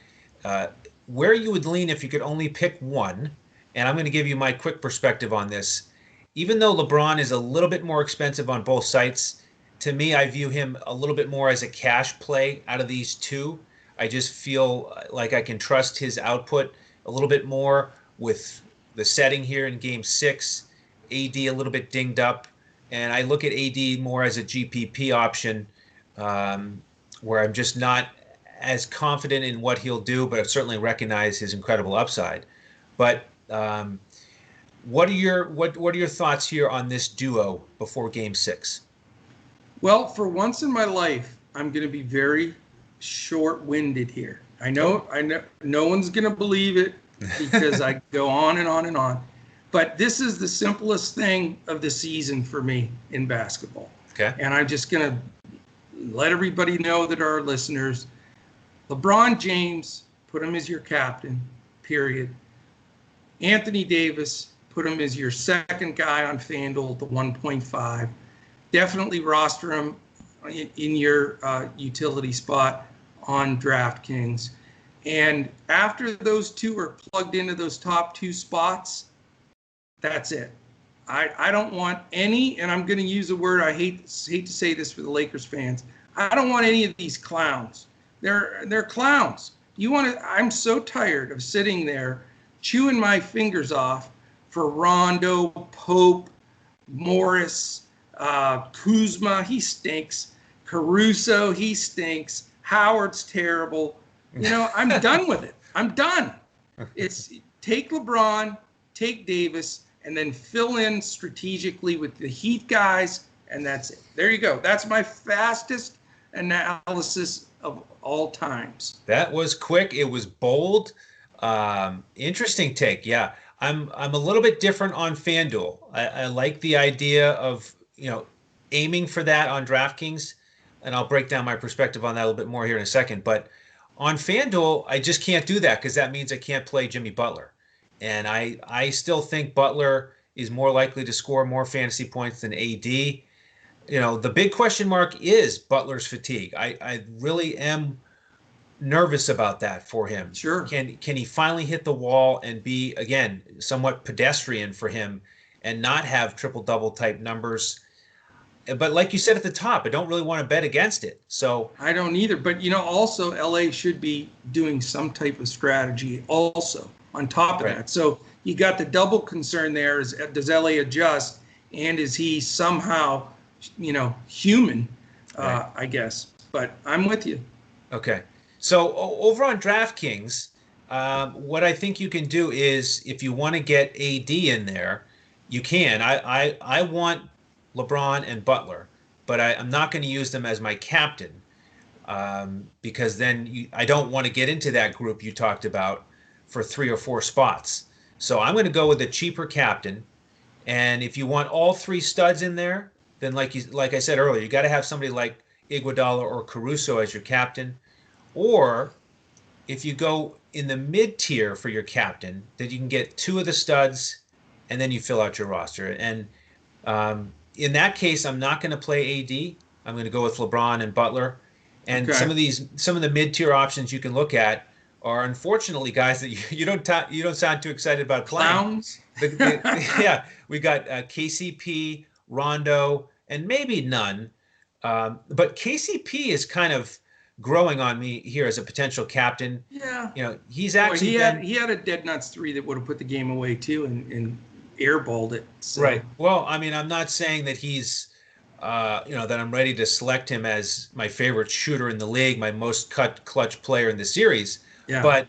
where you would lean if you could only pick one. And I'm going to give you my quick perspective on this. Even though LeBron is a little bit more expensive on both sites, to me, I view him a little bit more as a cash play out of these two. I just feel like I can trust his output a little bit more with the setting here in Game 6. AD a little bit dinged up, and I look at AD more as a GPP option, where I'm just not as confident in what he'll do, but I certainly recognize his incredible upside. But what are your thoughts here on this duo before Game 6? Well, for once in my life, I'm going to be very short-winded here. I know no one's going to believe it because I go on and on and on. But this is the simplest thing of the season for me in basketball. Okay. And I'm just going to let everybody know that our listeners, LeBron James, put him as your captain, period. Anthony Davis, put him as your second guy on FanDuel at the 1.5. Definitely roster him in your utility spot on DraftKings. And after those two are plugged into those top two spots, that's it. I don't want any, and I'm going to use a word I hate to say this for the Lakers fans. I don't want any of these clowns. They're clowns. I'm so tired of sitting there chewing my fingers off for Rondo, Pope, Morris, Kuzma, he stinks. Caruso, he stinks. Howard's terrible. I'm done with it. I'm done. It's take LeBron, take Davis, and then fill in strategically with the Heat guys, and that's it. There you go. That's my fastest analysis of all times. That was quick. It was bold. Interesting take. Yeah. I'm a little bit different on FanDuel. I like the idea of, aiming for that on DraftKings, and I'll break down my perspective on that a little bit more here in a second. But on FanDuel, I just can't do that because that means I can't play Jimmy Butler. And I still think Butler is more likely to score more fantasy points than AD. The big question mark is Butler's fatigue. I really am nervous about that for him. Sure. Can he finally hit the wall and be, again, somewhat pedestrian for him and not have triple-double type numbers? But like you said at the top, I don't really want to bet against it. So I don't either. But, also LA should be doing some type of strategy also on top of that. So you got the double concern there is, does LA adjust? And is he somehow, human, I guess. But I'm with you. Okay. So over on DraftKings, what I think you can do is if you want to get AD in there, you can. I want LeBron and Butler, but I'm not going to use them as my captain because then I don't want to get into that group you talked about for 3 or 4 spots. So I'm going to go with a cheaper captain. And if you want all 3 studs in there, then like I said earlier, you got to have somebody like Iguodala or Caruso as your captain. Or if you go in the mid-tier for your captain, then you can get 2 of the studs, and then you fill out your roster. And in that case, I'm not going to play AD. I'm going to go with LeBron and Butler. And some of the mid-tier options you can look at are unfortunately guys that you don't sound too excited about playing. Clowns. Yeah, we got KCP, Rondo, and maybe none. But KCP is kind of growing on me here as a potential captain. Yeah. He's actually he had a dead nuts 3 that would have put the game away too and airballed it. So. Right. Well, I mean, I'm not saying that he's that I'm ready to select him as my favorite shooter in the league, my most clutch player in the series. Yeah. But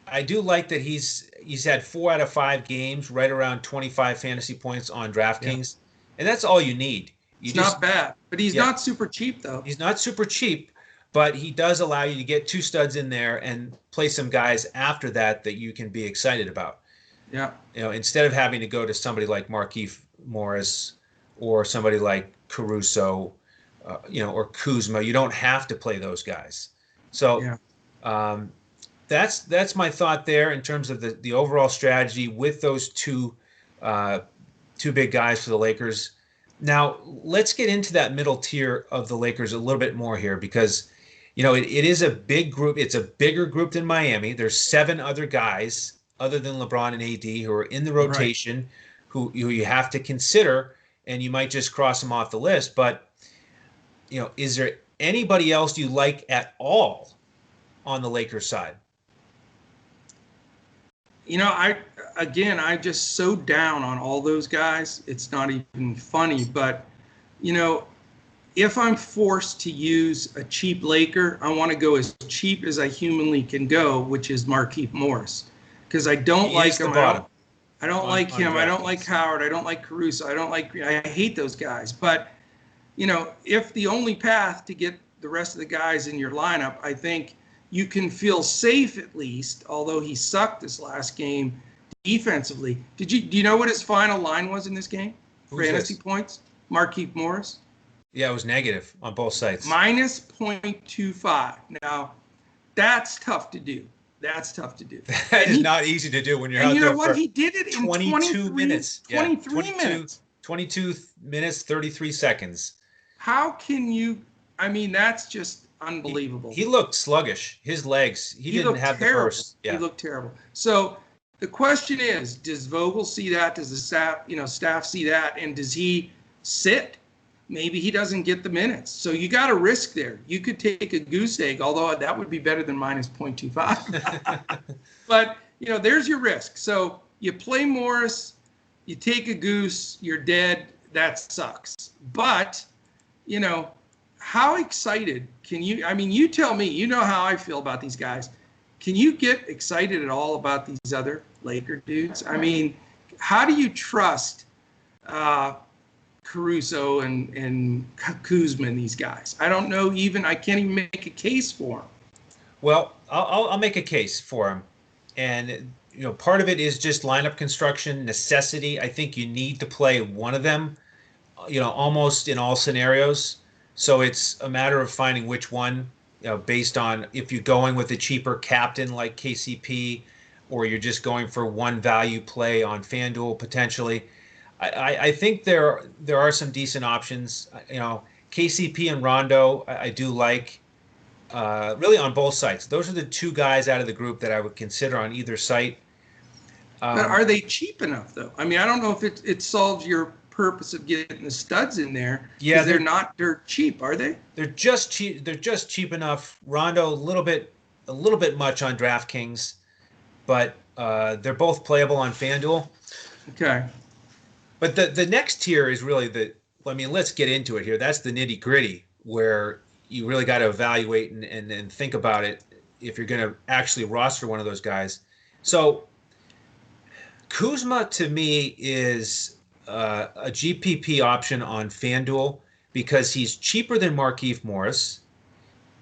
I do like that he's had 4 out of 5 games, right around 25 fantasy points on DraftKings. Yeah. And that's all you need. It's not bad, but he's not super cheap though. He's not super cheap, but he does allow you to get 2 studs in there and play some guys after that you can be excited about. Yeah. Instead of having to go to somebody like Markieff Morris or somebody like Caruso, or Kuzma, you don't have to play those guys. So that's my thought there in terms of the overall strategy with those two big guys for the Lakers. Now let's get into that middle tier of the Lakers a little bit more here because, it is a big group. It's a bigger group than Miami. There's 7 other guys other than LeBron and AD who are in the rotation, who you have to consider, and you might just cross them off the list. But, is there anybody else you like at all on the Lakers side? I'm just so down on all those guys. It's not even funny, but, if I'm forced to use a cheap Laker, I want to go as cheap as I humanly can go, which is Markieff Morris. Because I don't like him. I don't like him. I don't like Howard. I don't like Caruso. I hate those guys. But, if the only path to get the rest of the guys in your lineup, I think you can feel safe at least, although he sucked this last game defensively. Do you know what his final line was in this game? Fantasy points? Markieff Morris? Yeah, it was negative on both sides. Minus 0.25. Now, that's tough to do. That is not easy to do when you're out there. And you know what? He did it in 22 minutes. 23 minutes. 22 minutes, 33 seconds. How can you? I mean, that's just unbelievable. He looked sluggish. His legs. He didn't have terrible. The first. Yeah. He looked terrible. So the question is, does Vogel see that? Does the staff see that? And does he sit? Maybe he doesn't get the minutes. So you got a risk there. You could take a goose egg, although that would be better than minus 0.25. But, there's your risk. So you play Morris, you take a goose, you're dead. That sucks. But, how excited can you? I mean, you tell me. You know how I feel about these guys. Can you get excited at all about these other Laker dudes? I mean, how do you trust Caruso and Kuzma and these guys? I don't know. I can't even make a case for them. Well, I'll make a case for them, and part of it is just lineup construction necessity. I think you need to play one of them, almost in all scenarios. So it's a matter of finding which one, based on if you're going with a cheaper captain like KCP, or you're just going for one value play on FanDuel potentially. I think there are some decent options. KCP and Rondo, I do like, really on both sites. Those are the two guys out of the group that I would consider on either site. But are they cheap enough, though? I mean, I don't know if it solves your purpose of getting the studs in there. Yeah, they're not dirt cheap, are they? They're just cheap. They're just cheap enough. Rondo a little bit much on DraftKings, but they're both playable on FanDuel. Okay. But the next tier is really let's get into it here. That's the nitty gritty where you really got to evaluate and think about it if you're going to actually roster one of those guys. So Kuzma to me is a GPP option on FanDuel because he's cheaper than Markieff Morris.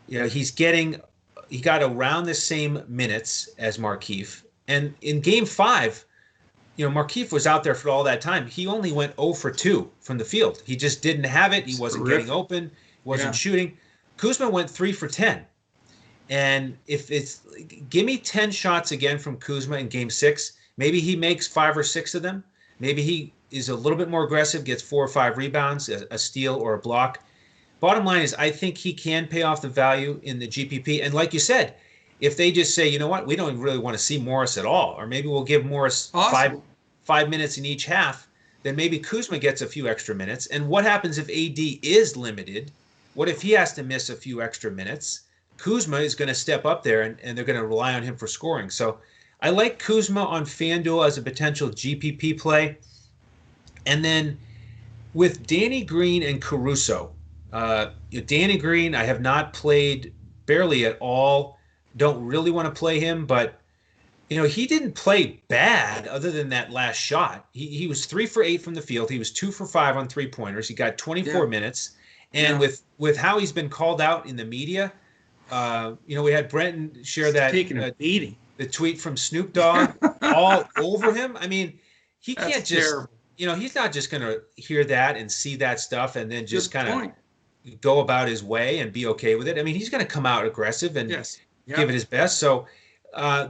He got around the same minutes as Markieff. And in Game 5, Markieff was out there for all that time. He only went 0 for 2 from the field. He just didn't have it. He wasn't getting open. Wasn't shooting. Kuzma went 3 for 10. And give me 10 shots again from Kuzma in Game 6. Maybe he makes 5 or 6 of them. Maybe he is a little bit more aggressive, gets 4 or 5 rebounds, a steal or a block. Bottom line is I think he can pay off the value in the GPP. And like you said, if they just say, you know what, we don't really want to see Morris at all, or maybe we'll give Morris five minutes in each half, then maybe Kuzma gets a few extra minutes. And what happens if AD is limited? What if he has to miss a few extra minutes? Kuzma is going to step up there, and they're going to rely on him for scoring. So I like Kuzma on FanDuel as a potential GPP play. And then with Danny Green and Caruso, Danny Green I have not played barely at all. Don't really want to play him, but he didn't play bad other than that last shot. He was 3 for 8 from the field. He was 2 for 5 on 3-pointers. He got 24 minutes. And with how he's been called out in the media, we had Brenton share that taking a beating. The tweet from Snoop Dogg all over him. I mean, he That's can't just terrible. He's not just going to hear that and see that stuff and then just kind of go about his way and be okay with it. I mean, he's going to come out aggressive and give it his best. So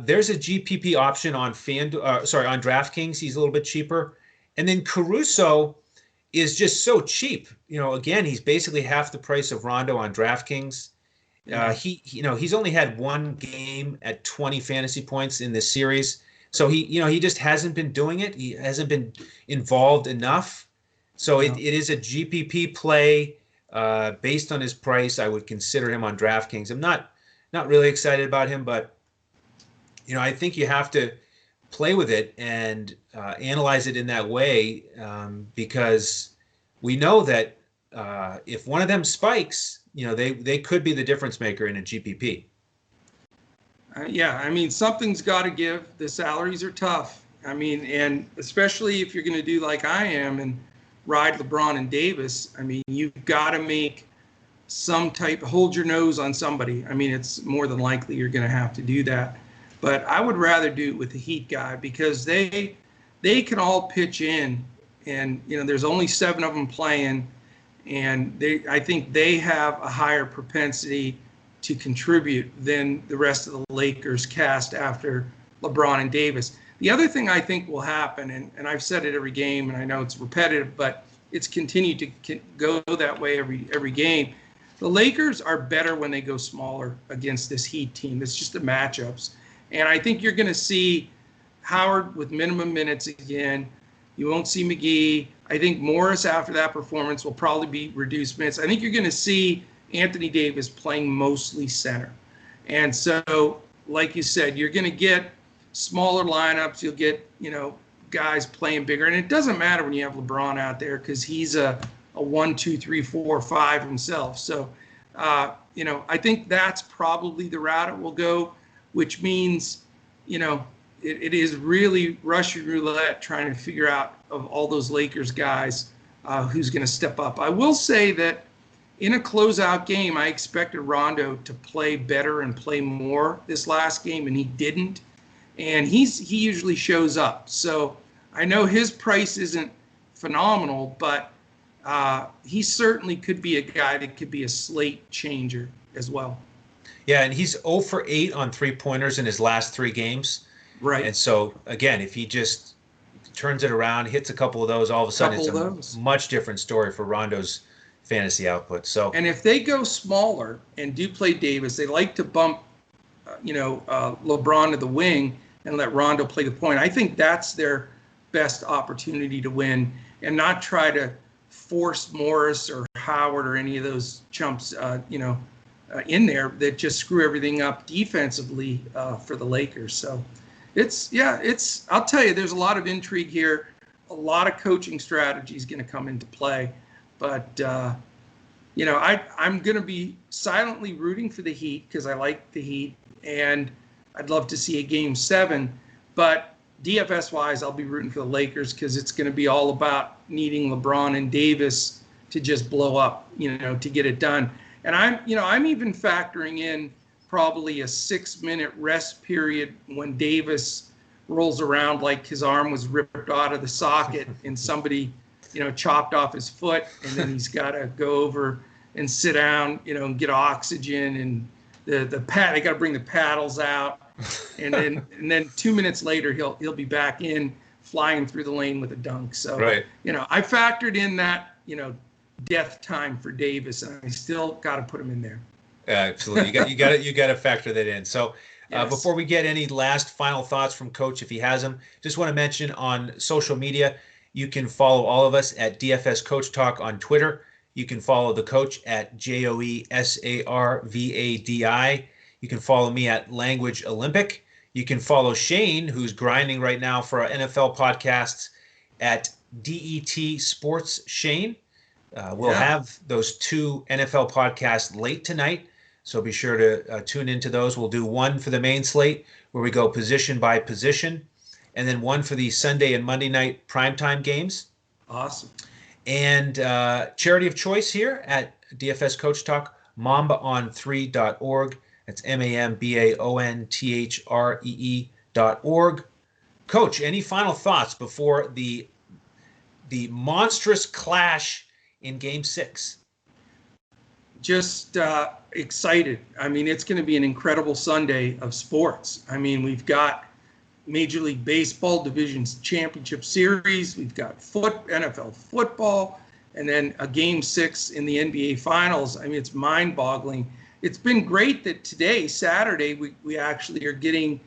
there's a GPP option on on DraftKings. He's a little bit cheaper. And then Caruso is just so cheap. Again, he's basically half the price of Rondo on DraftKings. He's only had one game at 20 fantasy points in this series. So he just hasn't been doing it. He hasn't been involved enough. So it is a GPP play based on his price. I would consider him on DraftKings. I'm not really excited about him, but I think you have to play with it and analyze it in that way because we know that if one of them spikes, they could be the difference maker in a GPP. I mean, something's got to give. The salaries are tough. I mean, and especially if you're going to do like I am and ride LeBron and Davis, I mean, you've got to make hold your nose on somebody. I mean, it's more than likely you're going to have to do that. But I would rather do it with the Heat guy because they can all pitch in, and there's only 7 of them playing, and I think they have a higher propensity to contribute than the rest of the Lakers cast after LeBron and Davis. The other thing I think will happen, and I've said it every game, and I know it's repetitive, but it's continued to go that way every game. The Lakers are better when they go smaller against this Heat team. It's just the matchups. And I think you're going to see Howard with minimum minutes again. You won't see McGee. I think Morris after that performance will probably be reduced minutes. I think you're going to see Anthony Davis playing mostly center. And so, like you said, you're going to get smaller lineups. You'll get, guys playing bigger. And it doesn't matter when you have LeBron out there because he's a a 1, 2, 3, 4, 5 himself. So, I think that's probably the route it will go, which means, it is really Russian roulette trying to figure out of all those Lakers guys who's going to step up. I will say that in a closeout game, I expected Rondo to play better and play more this last game, and he didn't. And he usually shows up. So I know his price isn't phenomenal, but he certainly could be a guy that could be a slate changer as well. Yeah, and he's 0 for 8 on three-pointers in his last 3 games. Right. And so, again, if he just turns it around, hits a couple of those, all of a sudden it's a much different story for Rondo's fantasy output. And if they go smaller and do play Davis, they like to bump, LeBron to the wing and let Rondo play the point. I think that's their best opportunity to win, and not try to force Morris or Howard or any of those chumps, in there that just screw everything up defensively for the Lakers. So I'll tell you, there's a lot of intrigue here. A lot of coaching strategies going to come into play. But, I'm going to be silently rooting for the Heat because I like the Heat, and I'd love to see a Game 7. But DFS-wise, I'll be rooting for the Lakers because it's going to be all about needing LeBron and Davis to just blow up, to get it done. And I'm even factoring in probably a 6-minute rest period when Davis rolls around like his arm was ripped out of the socket and somebody, chopped off his foot, and then he's got to go over and sit down, and get oxygen, and they got to bring the paddles out, and then 2 minutes later he'll be back in flying through the lane with a dunk. So right. I factored in that death time for Davis, and I still got to put him in there. Absolutely, you got to factor that in. So. Yes. Before we get any last final thoughts from Coach, if he has them, just want to mention on social media, you can follow all of us at DFS Coach Talk on Twitter. You can follow the coach at JOESARVADI. You can follow me at Language Olympic. You can follow Shane, who's grinding right now for our NFL podcasts, at DET Sports Shane. We'll have those 2 NFL podcasts late tonight. So be sure to tune into those. We'll do one for the main slate where we go position by position, and then one for the Sunday and Monday night primetime games. Awesome. And charity of choice here at DFS Coach Talk, mambaon3.org. That's MAMBAONTHREE.org. Coach, any final thoughts before the monstrous clash in Game 6? Just excited. I mean, it's going to be an incredible Sunday of sports. I mean, we've got Major League Baseball Division Championship Series. We've got NFL football, and then a Game 6 in the NBA Finals. I mean, it's mind-boggling. It's been great that today, Saturday, we actually are getting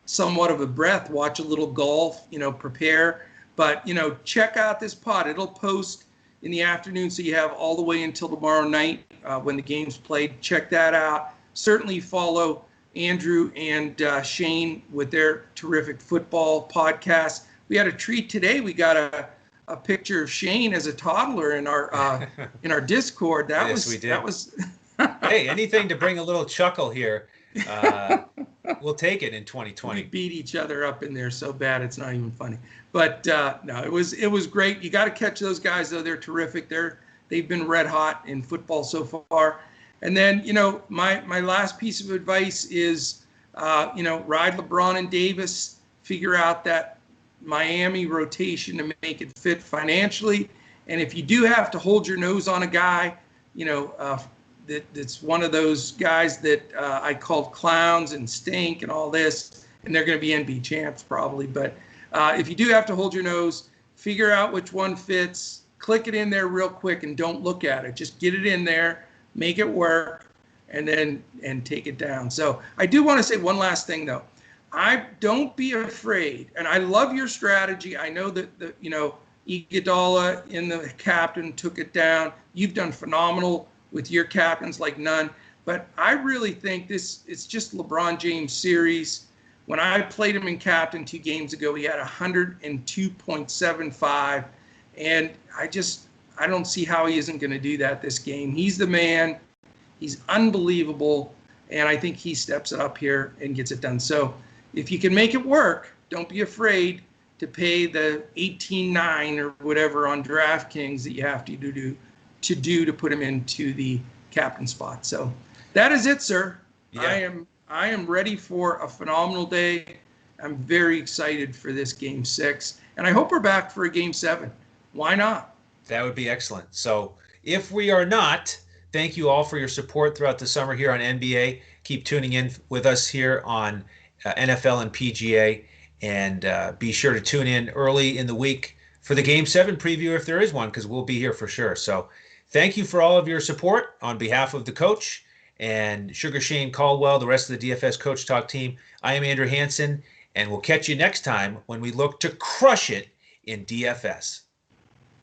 somewhat of a breath, watch a little golf, prepare. But, check out this pod. It'll post in the afternoon, so you have all the way until tomorrow night when the game's played. Check that out. Certainly follow Andrew and Shane with their terrific football podcast. We had a treat today. We got a picture of Shane as a toddler in our Discord. We did. That was Hey, anything to bring a little chuckle here. We'll take it in 2020. We beat each other up in there so bad it's not even funny. But no, it was great. You got to catch those guys though. They're terrific. They've been red hot in football so far. And then my last piece of advice is ride LeBron and Davis. Figure out that Miami rotation to make it fit financially. And if you do have to hold your nose on a guy, that's one of those guys that I called clowns and stink and all this, and they're going to be NBA champs probably. But if you do have to hold your nose, figure out which one fits, click it in there real quick, and don't look at it. Just get it in there, make it work, and take it down. So I do want to say one last thing though. Don't be afraid, and I love your strategy. I know that Iguodala in the captain took it down. You've done phenomenal with your captains like none. But I really think it's just LeBron James series. When I played him in captain 2 games ago, he had 102.75. And I don't see how he isn't going to do that this game. He's the man. He's unbelievable. And I think he steps it up here and gets it done. So if you can make it work, don't be afraid to pay the $18.9 or whatever on DraftKings that you have to do to put him into the captain spot. So that is it, sir. Yeah. I am ready for a phenomenal day. I'm very excited for this Game 6. And I hope we're back for a Game 7. Why not? That would be excellent. So if we are not, thank you all for your support throughout the summer here on NBA. Keep tuning in with us here on NFL and PGA. And be sure to tune in early in the week for the Game 7 preview if there is one, because we'll be here for sure. So thank you for all of your support on behalf of the coach and Sugar Shane Caldwell, the rest of the DFS Coach Talk team. I am Andrew Hansen, and we'll catch you next time when we look to crush it in DFS.